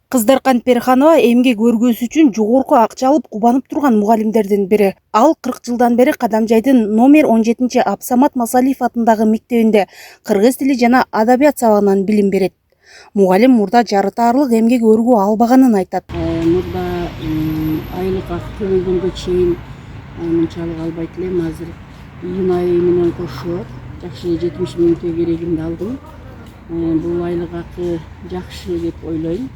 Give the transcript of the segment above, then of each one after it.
Кыздаркан Перханова эмгек өргөсү үчүн жогорку акча алып кубанып турган мугалимдердин бири. Ал 40 жылдан бери Кадамжайдын номер 17 Абсамат Масалиев атындагы мектебинде кыргыз тили жана адабият сабагынан билим берет. Мугалим мурда жарытаарлык эмгек өргүү албаганын айтат. Мурда айлык акы төлөгөнгө чейин мынчалык албайт элем. Азыр июнь айы менен кошо жакшы 70 000 керегимди алдым. Бул айлык акы жакшы деп ойлойм.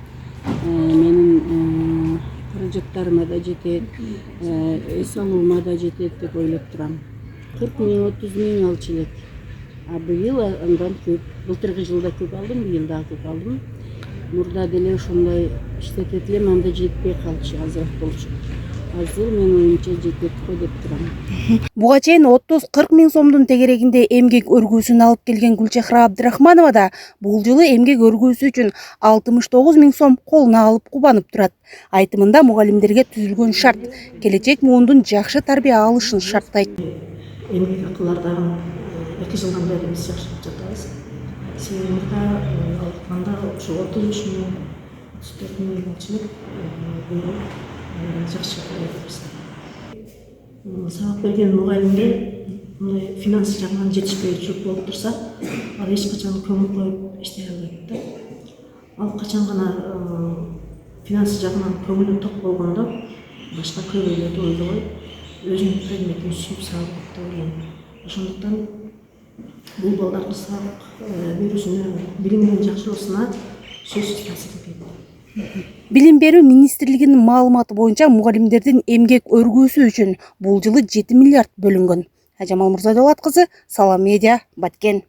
Менин каражаттарыма да жетет, эс алуума да жетет деп ойлоп турам. 40 000, 30 000 алчу элек. Быйыл андан көп. Былтыркы жылда көп алдым, быйыл дагы көп алдым. Мурда деле ошондой иштетет элем, анда жетпей калчу, азыраак болчу. Азыр менин оюмча жетет го деп турам. Буга чейин 30-40 000 сомдун тегерегинде эмгек өргүүсүн алып келген Гүлчехра Абдрахманова да бул жылы эмгек өргүүсү үчүн 69 000 сом колуна алып кубанып турат. Айтымында мугалимдерге түзүлгөн шарт келечек муундун жакшы тарбия алышын шарттайт. Эмгек акылардан 2 жылдан бери биз жакшырып жатабыз. Себеби мурда алганда ошо 33 000, 34 000 болчу элек. Быйыл жакшы кылабыз. Сабак берген мугалимдер мындай финанс жагынан жетишпейчүлүк болуп турса, ал эч качан көңүл коюп иштей албайт да. Ал качан гана финанс жагынан көңүлү ток болгондо башка көп ойлорду ойлобой, өзүнүн предметин сүйүп сабак окута билген. Ошондуктан бул балдардын сабак берүүсүнө, билиминин жакшыруусуна сөзсүз таасир этет. Билим берүү министрлигинин маалыматы боюнча мугалимдердин эмгек өргүүсү үчүн бул жылы 7 миллиард бөлүнгөн. Ажамал Мурзадолат кызы, Салам Медиа, Баткен.